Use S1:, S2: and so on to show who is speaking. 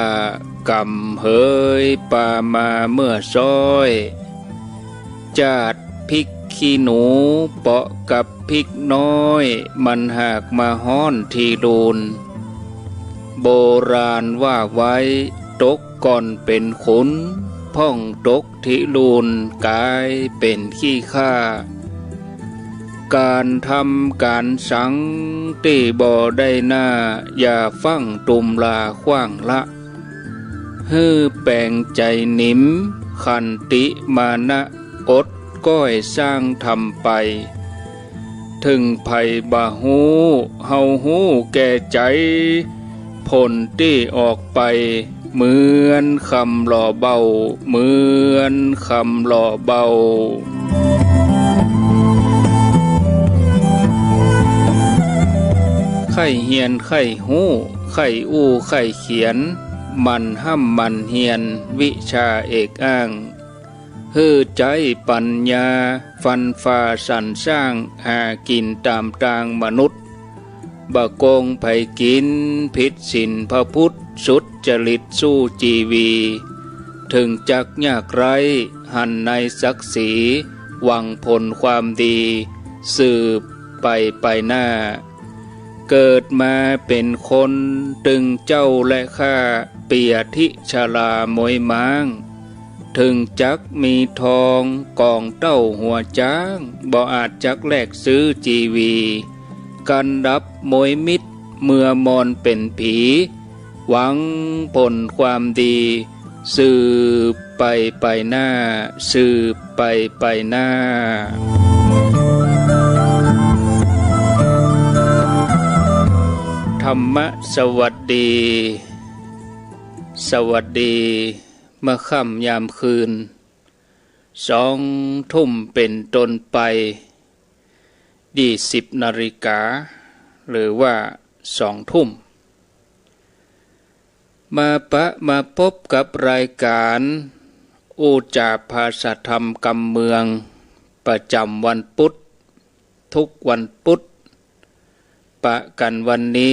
S1: ากำเฮยปามาเมื่อซ้อยจาดพริกขี้หนูเปาะกับพริกน้อยมันหากมาฮ้อนทีลูนโบราณว่าไว้ตกก่อนเป็นขุนพ่องตกทิลูนกลายเป็นขี้ข้าการทำการสังตีบ่ได้หน้าอย่าฟังตุมลาขว้างละฮื้อแปลงใจนิ่มขันติมานะอดก้อยสร้างทำไปถึงไผ่บาหูเฮาหูแก่ใจผลที่ออกไปเหมือนคำหล่อเบาเหมือนคำหล่อเบาไข่เฮียนไข่หูไข่อู้ไข่เขียนมันห้ำมันเฮียนวิชาเอกอ้างฮือใจปัญญาฟันฝ่าสรรสร้างหากินตามตางมนุษย์บะโกงไผกินผิดศีลพระพุทธสุดจริตสู้จีวีถึงจักยากไรหันในศักดิ์ศรีหวังผลความดีสืบไปหน้าเกิดมาเป็นคนตึงเจ้าและข้าเปียทิชลามวยม้างถึงจักมีทองกองเต้าหัวจ้างบ่อาจจักแลกซื้อจีวีกันดับมวยมิตรเมื่อมอนเป็นผีหวังผลความดีสืบไปหน้าสืบไปหน้าธรรมะสวัสดีสวัสดีเมื่อค่ำยามคืน2 ทุ่มเป็นต้นไป20 นาฬิกาหรือว่า2 ทุ่มมาพบกับรายการอูจาภาษาธรรมกำเมืองประจำวันพุธทุกวันพุธปะกันวันนี้